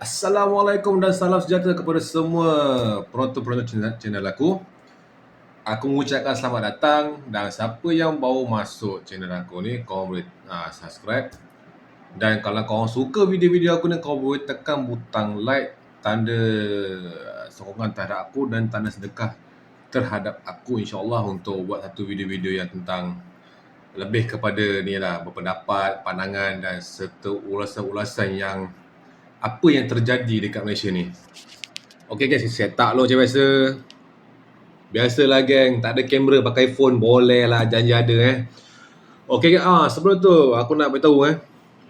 Assalamualaikum dan salam sejahtera kepada semua penonton-penonton channel aku. Aku mengucapkan selamat datang, dan siapa yang baru masuk channel aku ni, korang boleh subscribe. Dan kalau korang suka video-video aku ni, korang boleh tekan butang like, tanda sokongan terhadap aku dan tanda sedekah terhadap aku, insyaAllah, untuk buat satu video-video yang tentang lebih kepada ni lah, berpendapat, pandangan dan serta ulasan-ulasan yang apa yang terjadi dekat Malaysia ni. Okay guys, set up lo macam biasa. Biasalah geng, tak ada kamera, pakai phone boleh lah, janji ada Okay, sebelum tu aku nak beritahu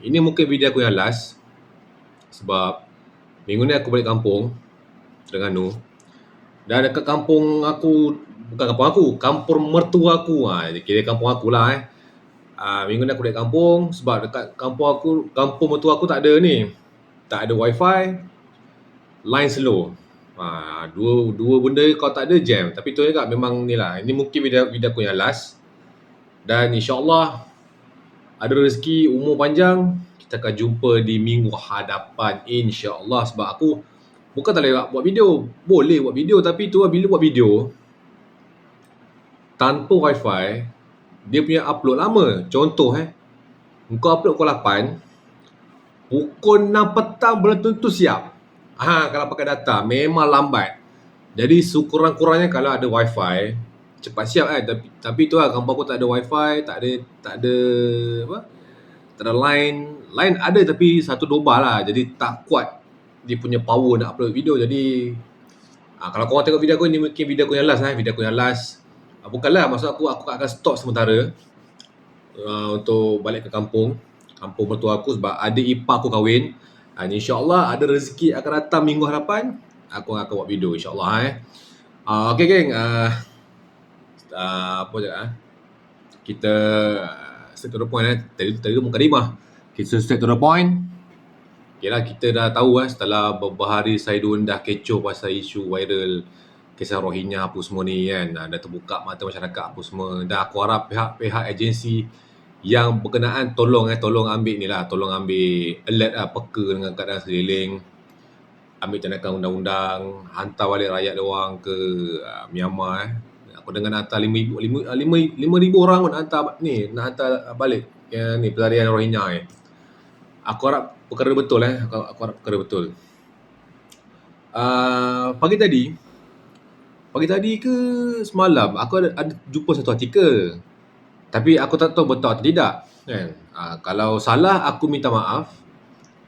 ini mungkin video aku yang last. Sebab minggu ni aku balik kampung Terengganu. Dan dekat kampung aku, bukan kampung aku, kampung mertua aku. Kira kampung aku lah minggu ni aku balik kampung sebab dekat kampung aku, kampung mertua aku tak ada ni. Tak ada wifi, line slow. Dua benda kau tak ada jam. Tapi tu juga memang ni lah. Ini mungkin video aku yang last. Dan insyaAllah ada rezeki, umur panjang, kita akan jumpa di minggu hadapan, insyaAllah. Sebab aku bukan tak boleh buat video. Boleh buat video, tapi tu bila buat video tanpa wifi, dia punya upload lama. Contoh engkau upload pukul 8, pukul 6 petang belum tentu siap. Kalau pakai data memang lambat. Jadi sekurang-kurangnya kalau ada wifi cepat siap tapi tu lah, kampung aku tak ada wifi, tak ada apa? Tak ada line ada tapi satu dobal lah. Jadi tak kuat dia punya power nak upload video. Jadi kalau korang tengok video aku ni, mungkin video aku yang last video aku yang last. Bukanlah maksud aku akan stop sementara untuk balik ke kampung mertua aku sebab adik ipar aku kahwin. InsyaAllah ada rezeki akan datang minggu hadapan, aku akan buat video insyaAllah Okay geng, apa je kita straight to the point tadi tu mukadimah. Kita straight to the point. Yalah, kita dah tahu setelah beberapa hari saya dah kecoh pasal isu viral kisah Rohingya apa semua ni kan, dah terbuka mata masyarakat apa semua. Dah aku harap pihak agensi yang berkenaan tolong ambil ni lah, tolong ambil alert peka dengan keadaan sekeliling, ambil tindakan undang-undang, hantar balik rakyat diorang ke Myanmar. Aku dengar nak hantar 5,000 orang pun nak hantar balik ni pelarian Rohingya Aku harap perkara betul aku harap perkara betul. Pagi tadi ke semalam aku ada jumpa satu artikel, tapi aku tak tahu betul atau tidak kan. Kalau salah aku minta maaf,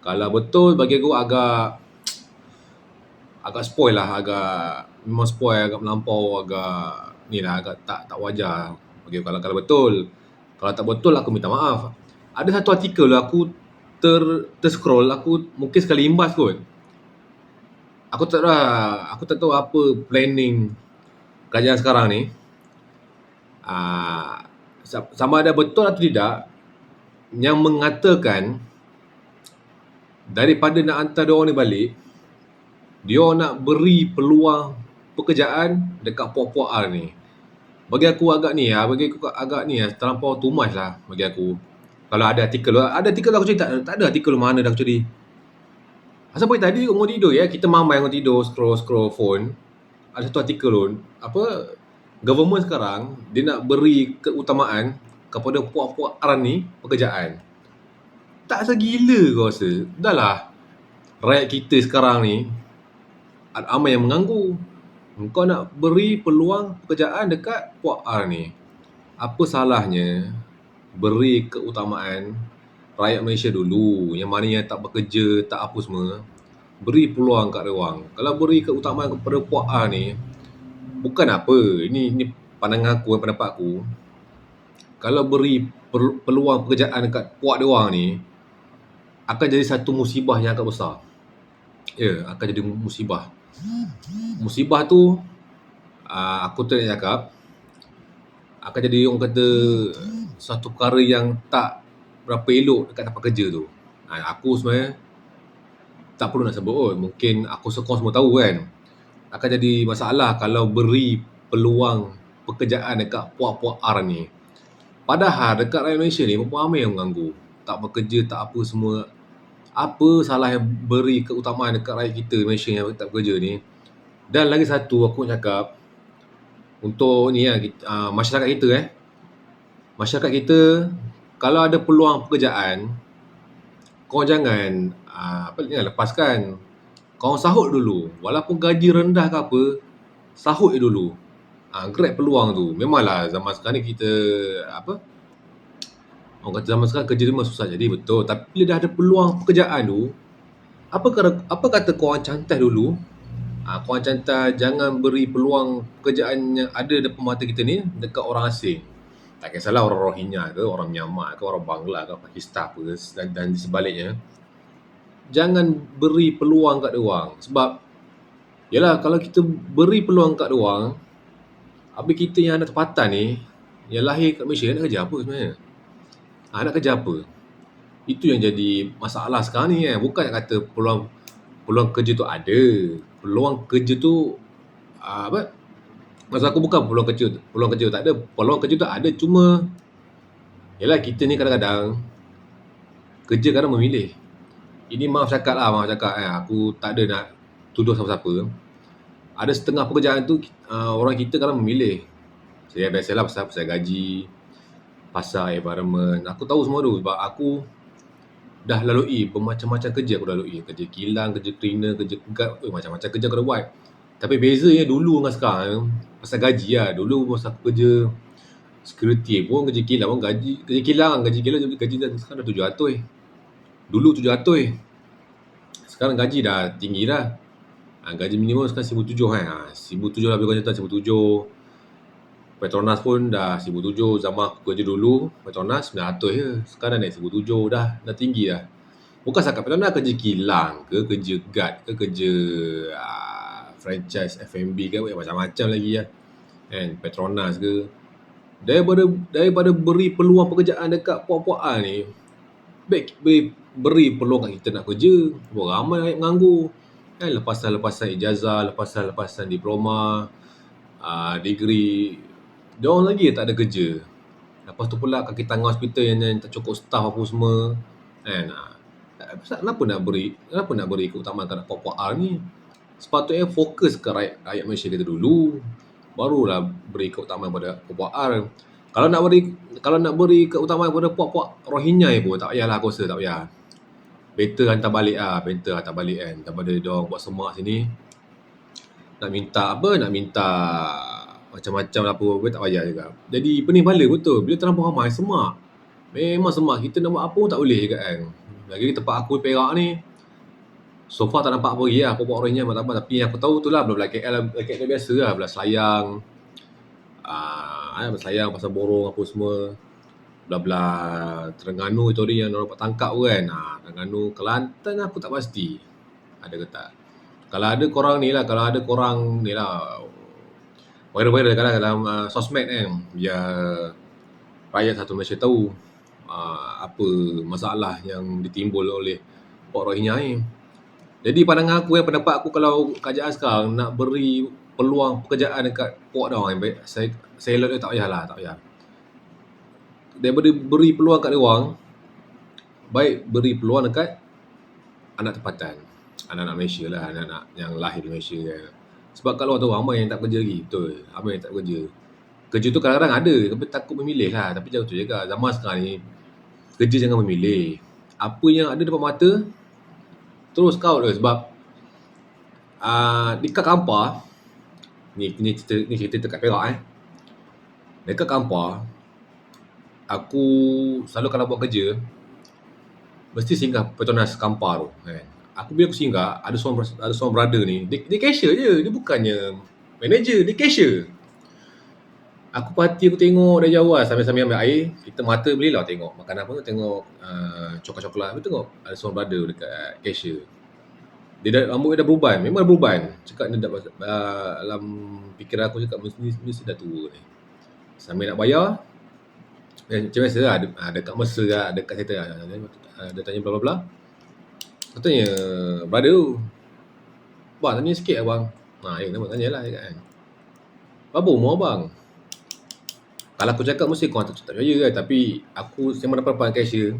kalau betul bagi aku agak spoil lah, memang spoil, agak melampau, agak ni lah, agak tak wajar bagi aku. Kalau betul, kalau tak betul aku minta maaf. Ada satu artikel lah aku ter-scroll, aku mungkin sekali imbas kot. Aku tak tahu apa planning kerajaan sekarang ni. Sama ada betul atau tidak, yang mengatakan daripada nak hantar diorang ni balik, diorang nak beri peluang pekerjaan dekat puak-puak ni. Bagi aku agak terlampau too much lah bagi aku. Kalau ada artikel aku cari, tak ada artikel mana dah aku cari. Asal pagi tadi aku tidur kita mamai aku tidur scroll phone. Ada satu artikel government sekarang dia nak beri keutamaan kepada puak-puak ni pekerjaan. Tak segila kau rasa? Dah lah, rakyat kita sekarang ni ramai yang mengganggu. Engkau nak beri peluang pekerjaan dekat puak ni. Apa salahnya beri keutamaan rakyat Malaysia dulu, yang mana yang tak bekerja, tak apa semua, beri peluang kat diorang. Kalau beri keutamaan kepada puak ni, bukan apa, ini pandangan aku, pendapat aku. Kalau beri peluang pekerjaan dekat puak diorang ni, akan jadi satu musibah yang agak besar. Akan jadi musibah. Musibah tu aku tak nak cakap, akan jadi orang kata satu perkara yang tak berapa elok dekat tempat kerja tu. Aku sebenarnya tak perlu nak sebut mungkin aku sekong semua tahu kan. Akan jadi masalah kalau beri peluang pekerjaan dekat puak-puak ni. Padahal dekat rakyat Malaysia ni berapa ramai yang mengganggu, tak bekerja, tak apa semua. Apa salah yang beri keutamaan dekat rakyat kita Malaysia yang tak bekerja ni. Dan lagi satu aku nak cakap untuk ni lah, masyarakat kita Masyarakat kita kalau ada peluang pekerjaan, korang jangan jangan lepaskan. Korang sahut dulu. Walaupun gaji rendah ke apa, sahut je dulu. Grab peluang tu. Memanglah zaman sekarang ni kita orang kata zaman sekarang kerja memang susah jadi, betul. Tapi bila dah ada peluang pekerjaan tu, apa kata korang cantai dulu. Korang cantai, jangan beri peluang pekerjaan yang ada depan mata kita ni dekat orang asing. Tak kisahlah orang Rohingya ke, orang Myanmar ke, orang Bangla ke, Pakistan ke dan sebaliknya. Jangan beri peluang kat diorang. Sebab yalah, kalau kita beri peluang kat diorang, habis kita yang ada tempatan ni, yang lahir kat Malaysia, nak kerja apa sebenarnya? Nak kerja apa? Itu yang jadi masalah sekarang ni Bukan nak kata peluang kerja tu ada. Peluang kerja tu maksud aku bukan peluang kerja tak ada. Peluang kerja tu ada, cuma yalah, kita ni kadang-kadang kerja kadang memilih. Ini maaf cakap. Aku tak ada nak tuduh siapa-siapa. Ada setengah pekerjaan tu orang kita kadang memilih. Saya biasalah pasal gaji, pasal environment. Aku tahu semua tu sebab aku dah lalui bermacam-macam kerja. Aku dah lalui kerja kilang, kerja cleaner, kerja guard, macam-macam kerja aku dah buat. Tapi bezanya dulu dengan sekarang pasal gaji lah. Dulu masa aku kerja security pun, kerja kilang pun, kerja kilang sekarang dah 700. Dulu 700. Sekarang gaji dah tinggi dah. Gaji minimum sekarang 1,700 1,700 lah, lebih kurang 1,700. Petronas pun dah 1,700. Zaman aku kerja dulu Petronas 900 je. Sekarang dah naik 1,700 dah tinggi dah. Bukan setakat Petronas, kerja kilang ke, kerja guard ke, kerja franchise F&B ke, macam-macam lagi lah Petronas ke. Daripada beri peluang pekerjaan dekat puak-puak ni, baik beri peluang kat kita nak kerja. Ramai rakyat menganggur lepasan-lepasan ijazah, lepasan-lepasan diploma, degree, diorang lagi tak ada kerja. Lepas tu pula kaki tangan hospital yang tak cukup staff apa semua Kenapa nak beri keutamaan kat puak-puak ni? Sepatutnya fokus ke rakyat Malaysia kita dulu, barulah beri keutamaan pada puak-puak. Kalau nak beri keutamaan pada puak-puak Rohingya pun tak payahlah, aku rasa tak payah. Better hantar balik kan, daripada diorang buat semak sini. Nak minta macam-macam lah apa, tak payah juga. Jadi pening kepala betul bila terlampau ramai semak. Memang semak, kita nak buat apa pun tak boleh juga kan. Lagi tempat aku Perak ni, so far tak nampak apa lagi lah puak-puak Rohingya, tapi yang aku tahu tu lah belah KL biasa lah, belah Selayang, Selayang, Pasar Borong apa semua, belah Terengganu itu yang orang dapat tangkap kan. Terengganu, Kelantan aku tak pasti ada ke tak. Kalau ada korang ni lah viral kan dalam sosmed kan, biar rakyat satu Malaysia tahu apa masalah yang ditimbul oleh puak Rohingya ni. Jadi pandangan aku, pendapat aku, kalau kerajaan sekarang nak beri peluang pekerjaan dekat puak diorang, baik saya elok dia tak payah. Daripada beri peluang kat diorang, baik beri peluang dekat anak tempatan, anak-anak Malaysia lah, anak-anak yang lahir di Malaysia kan. Sebab kalau tu ramai yang tak kerja lagi, betul, ramai yang tak kerja. Kerja tu kadang-kadang ada, tapi takut memilih lah. Tapi jangan tu juga, zaman sekarang ni kerja jangan memilih. Apa yang ada depan mata terus kau je. Sebab dekat Kampar ni cerita dekat Perak dekat Kampar, aku selalu kalau buat kerja mesti singgah Petronas Kampar tu kan. Bila aku singgah, ada seorang brother ni, dia cashier je, dia bukannya manager, dia cashier. Aku perhati, aku tengok dari jauh lah, sambil-sambil ambil air, kita mata belilah tengok makan apa, tengok coklat-coklat. Aku tengok ada seorang brother dekat cashier. Rambut dia dah beruban, memang dah beruban. Cakap dia dalam fikiran aku cakap mesti dah tua ni. Sambil nak bayar, macam biasa lah, dekat masa lah, dekat kereta dia tanya bla bla bla. Aku tanya, brother, bang tanya sikit lah bang. Nama tanya lah kan. Berapa umur abang? Kalau aku cakap mesti korang tak percaya kan. Tapi aku memang dapat cashier.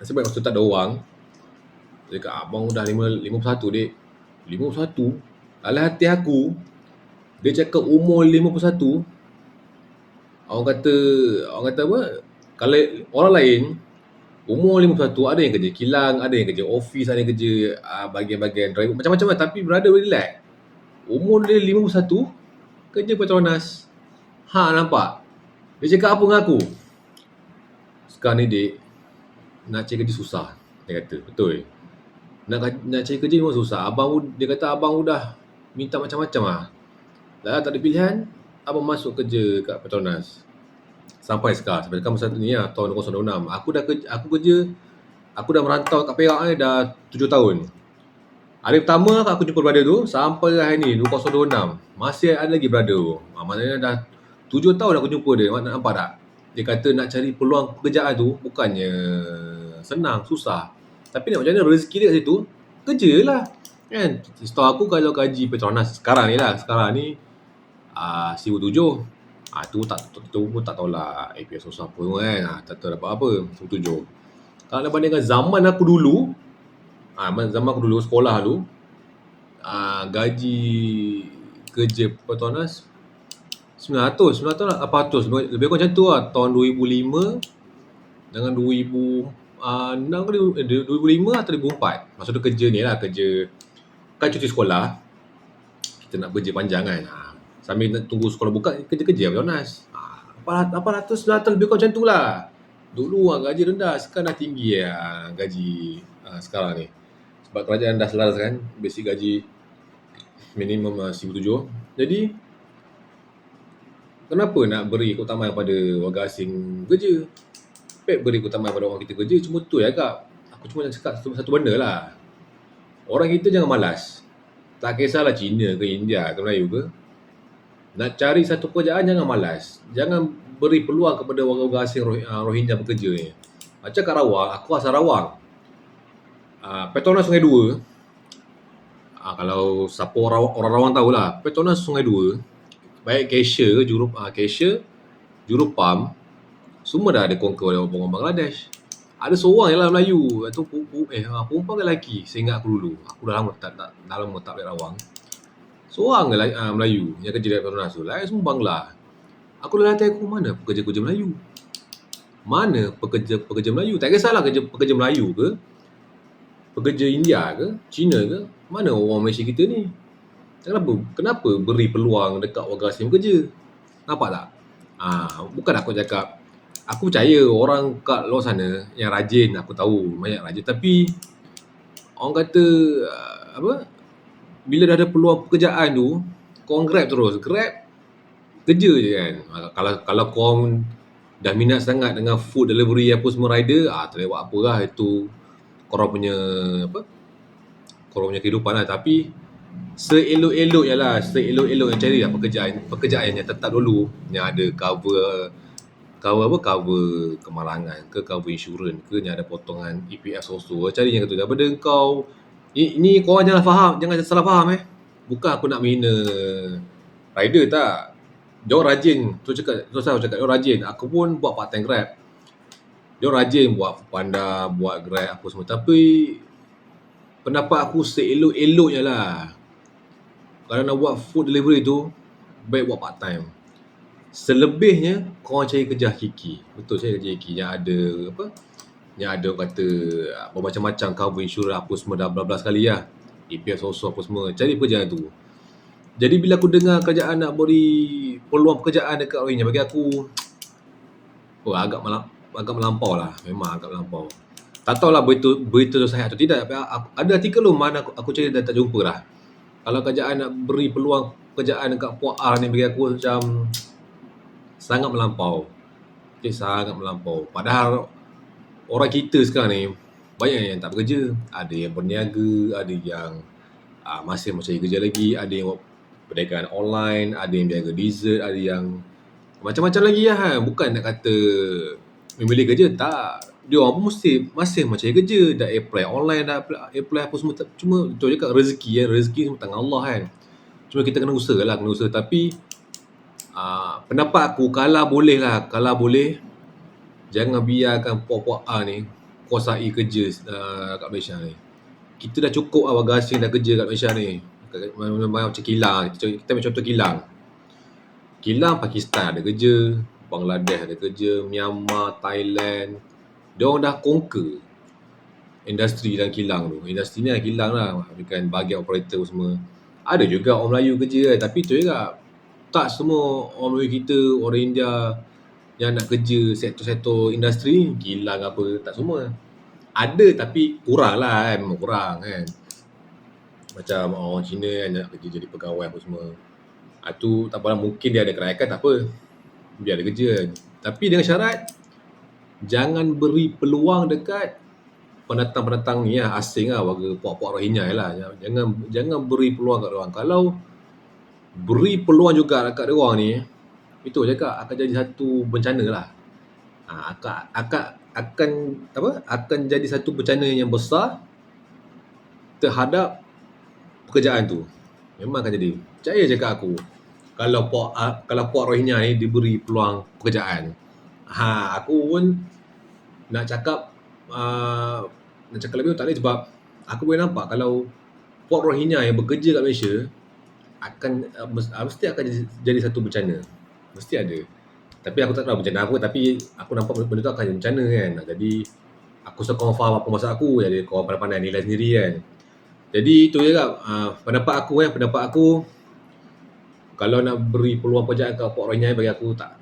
Nasib baik masa tu tak ada orang. Dia cakap, abang dah 51 dek. 51? Dalam hati aku, dia cakap umur 51, orang kata, apa, kalau orang lain, umur 51 ada yang kerja kilang, ada yang kerja office, ada yang kerja bahagian-bahagian driver, macam-macam lah. Tapi brother relax. Umur dia 51, kerja Petronas. Nampak? Dia cakap apa dengan aku? Sekarang ni dek, nak cari kerja susah. Dia kata, betul. Nak cari kerja memang susah. Dia kata abang udah minta macam-macam lah. Dah tak ada pilihan, abang masuk kerja kat Petronas. Sampai sekarang masa ni lah, tahun 2026. Aku dah merantau kat Perak ni dah 7 tahun. Hari pertama aku jumpa brother tu sampai hari ni 2026. Masih ada lagi brother tu. Maknanya dah 7 tahun aku jumpa dia. Nampak tak? Dia kata nak cari peluang pekerjaan tu bukannya senang, susah. Tapi nak macam mana rezeki dia kat situ, kerja lah. Kan? Setahu aku kalau gaji Petronas sekarang ni 1,700. Tu pun tak tahulah APS susah apa kan. Tak tahu dapat apa 1,700. Kalau nak bandingkan zaman aku dulu, zaman aku dulu sekolah dulu, gaji kerja Petronas 900 lah, 800, lebih kurang macam tu lah. Tahun 2005 dengan 2006 ke 2005 atau 2004. Masa tu kerja ni lah, kerja kan cuti sekolah, kita nak kerja panjang kan. Sambil nak tunggu sekolah buka, kerja-kerja Petronas. 800, 900, lebih kurang macam tu lah. Dulu gaji rendah, sekarang dah tinggi gaji sekarang ni. Sebab kerajaan dah selaraskan basic gaji minimum 1,700. Jadi kenapa nak beri keutamaan pada warga asing kerja? Baik beri keutamaan pada orang kita kerja, cuma tu agak. Aku cuma nak cakap satu benda lah. Orang kita jangan malas. Tak kisahlah Cina ke India ke Melayu ke. Nak cari satu pekerjaan jangan malas. Jangan beri peluang kepada warga-warga asing Rohingya bekerja ni. Macam kat Rawang, aku asal Rawang. Petronas Sungai Dua. Kalau siapa orang Rawang tahulah, Petronas Sungai Dua, baik cashier ke jurupam, semua dah ada conquer oleh orang Bangladesh. Ada seorang je lah Melayu, atau perempuan ke lelaki, saya ingat aku dulu. Aku dah lama tak balik Rawang. Seorang ke Melayu yang kerja di Petronas tu, lain semua Bangla. Aku dah latih aku, mana pekerja-pekerja Melayu? Mana pekerja Melayu? Tak kisahlah pekerja Melayu ke, pekerja India ke, Cina ke, mana orang Malaysia kita ni? Kenapa beri peluang dekat warga asing bekerja? Nampak tak? Bukan aku cakap, aku percaya orang kat luar sana yang rajin, aku tahu banyak rajin, tapi orang kata bila dah ada peluang pekerjaan tu, korang grab terus, kerja je kan. Kalau korang dah minat sangat dengan food delivery apa semua rider, tak boleh buat apa lah, itu korang punya kehidupan lah. Tapi seelok-eloknya lah, cari lah pekerjaan yang tetap dulu, yang ada cover kemalangan ke, cover insurans ke, yang ada potongan EPS also. Cari yang tu daripada kau ini korang jangan salah faham bukan aku nak menghina rider, tak. Diorang rajin, saya cakap diorang rajin. Aku pun buat part time Grab, diorang rajin buat Foodpanda, buat Grab apa semua. Tapi pendapat aku seelok-eloknya lah, kalau nak buat food delivery tu, baik buat part time. Selebihnya korang cari kerja hakiki. Betul, saya kerja hakiki yang ada yang ada kata bermacam-macam, cover insurans apa semua, dah bla-bla sekali lah, EPS also apa semua. Cari pekerjaan tu. Jadi bila aku dengar kerajaan nak beri peluang pekerjaan dekat Rohingya, bagi aku agak melampau lah. Memang agak melampau. Tak tahulah berita tu sahih atau tidak. Ada artikel tu mana aku cari dah tak jumpa lah. Kalau kerajaan nak beri peluang pekerjaan dekat Puak R ni, bagi aku macam sangat melampau. Sangat melampau. Padahal orang kita sekarang ni banyak yang tak bekerja. Ada yang berniaga, ada yang masih mencari kerja lagi, ada yang buat perdagangan online, ada yang berniaga dessert, ada yang macam-macam lagi lah. Bukan nak kata memilih kerja, tak. Dia orang pun masih mencari kerja, dah apply online, dah apply apa semua. Cuma betul je kat rezeki semua tangan Allah kan. Cuma kita kena usaha. Tapi pendapat aku, kalau boleh jangan biarkan puak-puak ni kuasai kerja kat Malaysia ni. kita dah cukup lah warga asing dah kerja kat Malaysia ni. Macam kilang, kita ambil contoh kilang. Kilang Pakistan ada kerja, Bangladesh ada kerja, Myanmar, Thailand. Diorang dah conquer industri dalam kilang tu. Industri ni adalah kilang lah, bukan bahagian operator semua. Ada juga orang Melayu kerja kan, tapi tu juga tak semua orang Melayu kita, orang India yang nak kerja sektor-sektor industri, kilang apa, tak semua. Ada tapi kurang lah kan, memang kurang kan. Macam orang Cina kan nak kerja jadi pegawai apa semua. Tu tak apalah, mungkin dia ada keraikan tak apa. Biar dia kerja. Tapi dengan syarat jangan beri peluang dekat pendatang-pendatang ni lah, asing lah, warga puak-puak Rohingya lah. Jangan beri peluang kat diorang. Kalau beri peluang juga dekat diorang ni, itu je cakap akan jadi satu bencana lah. Akan jadi satu bencana yang besar terhadap pekerjaan tu. Memang akan jadi. Percaya cakap aku. Kalau puak Rohingya ni diberi peluang pekerjaan, aku pun nak cakap lebih tak boleh, sebab aku boleh nampak kalau puak Rohingya yang bekerja kat Malaysia mesti akan jadi satu bencana. Mesti ada. Tapi aku tak tahu bencana apa, tapi aku nampak benda tu akan jadi bencana kan. Jadi aku rasa korang faham apa maksud aku, jadi korang pandai-pandai nilai sendiri kan. Jadi itu je lah pendapat aku kalau nak beri peluang pekerjaan kat puak Rohingya, bagi aku tak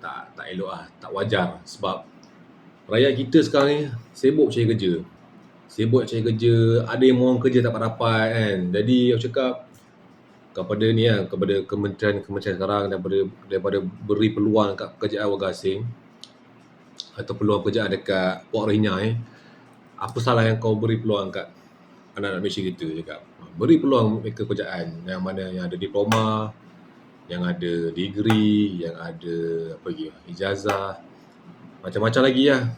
elok lah, tak wajar. Sebab rakyat kita sekarang ni sibuk cari kerja. Ada yang mohon kerja tak dapat kan. Jadi aku cakap kepada kementerian sekarang, daripada beri peluang kat pekerjaan warga asing atau peluang pekerjaan dekat puak Rohingya apa salah yang kau beri peluang kat anak-anak Malaysia kita, cakap beri peluang mereka pekerjaan yang mana yang ada diploma, yang ada degree, yang ada apa lagi, ijazah, macam-macam lagi lah.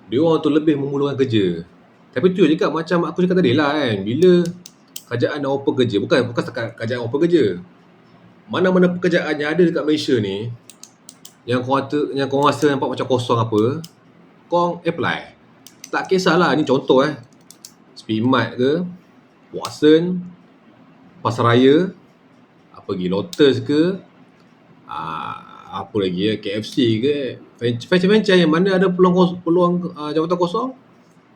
Dia orang tu lebih memulakan kerja. Tapi tu je cakap, macam aku cakap tadi lah kan, bila kerajaan nak offer kerja, bukan setakat kerajaan offer kerja, mana-mana pekerjaan yang ada dekat Malaysia ni yang korang rasa nampak macam kosong apa, korang apply. Tak kisahlah, ni contoh Speedmart ke, Watson, Pasaraya, apa lagi, Lotus ke, apa lagi KFC ke, franchise yang mana ada peluang jabatan kosong,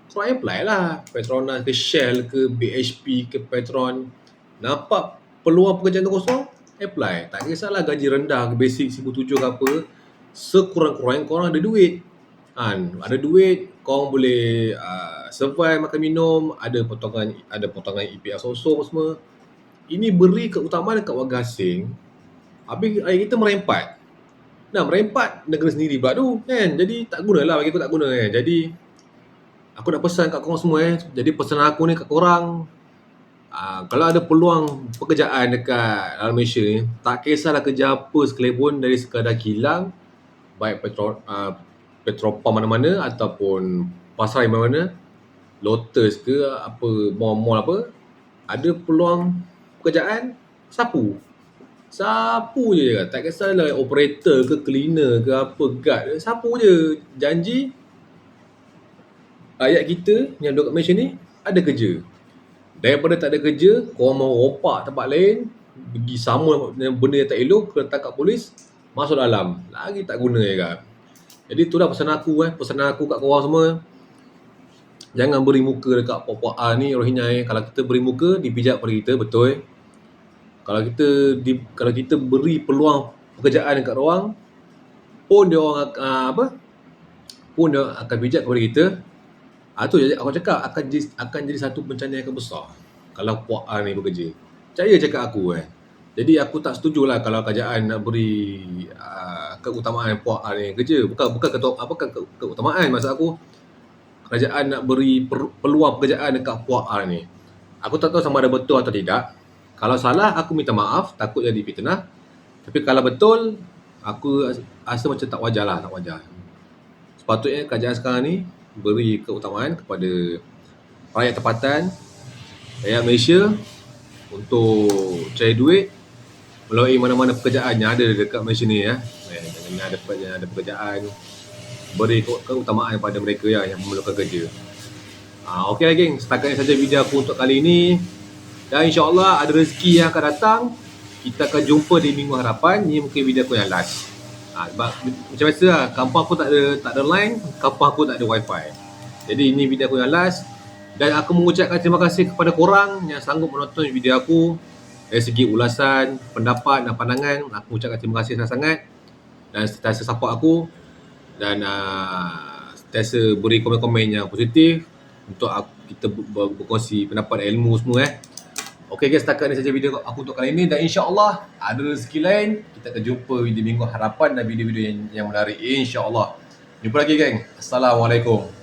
korang apply lah. Petronas ke, Shell ke, BHP ke, Petron, nampak peluang pekerjaan tu kosong, apply. Tak kisahlah gaji rendah ke, basic 1,700 ke apa, sekurang-kurangnya korang ada duit. Ada duit, korang boleh survive, makan minum, ada potongan EPR sosok semua. Ini beri keutamaan dekat warga asing. Habis kita merempat. Merempat negara sendiri pula tu kan. Jadi tak gunalah, bagi aku tak guna kan. Jadi aku nak pesan kat korang semua Jadi pesanan aku ni kat korang, kalau ada peluang pekerjaan dekat dalam Malaysia ni, tak kisahlah kerja apa sekalipun, dari sekadar kilang, baik Petropam mana-mana ataupun pasar mana-mana, Lotus ke apa, mall-mall apa, ada peluang pekerjaan, sapu je. Tak kisahlah operator ke, cleaner ke apa, guard, sapu je. Janji rakyat kita yang duduk kat Malaysia ni ada kerja. Daripada tak ada kerja, korang mau rompak tempat lain, pergi sama benda yang tak elok, kena tangkap polis, masuk dalam, lagi tak guna kan. Jadi itulah pesanan aku kat korang semua. Jangan beri muka dekat puak-puak ni, Rohingya Kalau kita beri muka, dipijak pada kita, betul. Kalau kita beri peluang pekerjaan dekat orang, pun dia orang pun dia akan pijak kepada kita. Tu je aku cakap, akan jadi satu bencana yang besar kalau puak ni bekerja. Percaya cakap aku Jadi aku tak setujulah kalau kerajaan nak beri keutamaan puak ni kerja. Bukan keutamaan, maksud aku kerajaan nak beri peluang pekerjaan dekat puak ni. Aku tak tahu sama ada betul atau tidak. Kalau salah, aku minta maaf, takut jadi fitnah. Tapi kalau betul, aku rasa macam tak wajar. Sepatutnya kerajaan sekarang ni beri keutamaan kepada rakyat tempatan, rakyat Malaysia untuk cari duit melalui mana-mana pekerjaan yang ada dekat Malaysia ni yang ada pekerjaan, beri keutamaan pada mereka yang memerlukan kerja. Okey lah geng, setakat ini saja video aku untuk kali ini. Dan insyaAllah ada rezeki yang akan datang. Kita akan jumpa di Minggu Harapan. Ini mungkin video aku yang last. Sebab macam biasa lah, kampung aku tak ada line, kampung aku tak ada wifi. Jadi ini video aku yang last. Dan aku mengucapkan terima kasih kepada korang yang sanggup menonton video aku. Dari segi ulasan, pendapat dan pandangan, aku ucapkan terima kasih sangat-sangat. Dan sentiasa support aku. Dan sentiasa beri komen-komen yang positif untuk kita berkongsi pendapat dan ilmu semua. Okey guys, setakat ni saja video aku untuk kali ini. Dan insyaAllah ada rezeki lain, kita akan jumpa di Minggu Harapan dan video-video yang menarik, insyaAllah. Jumpa lagi geng. Assalamualaikum.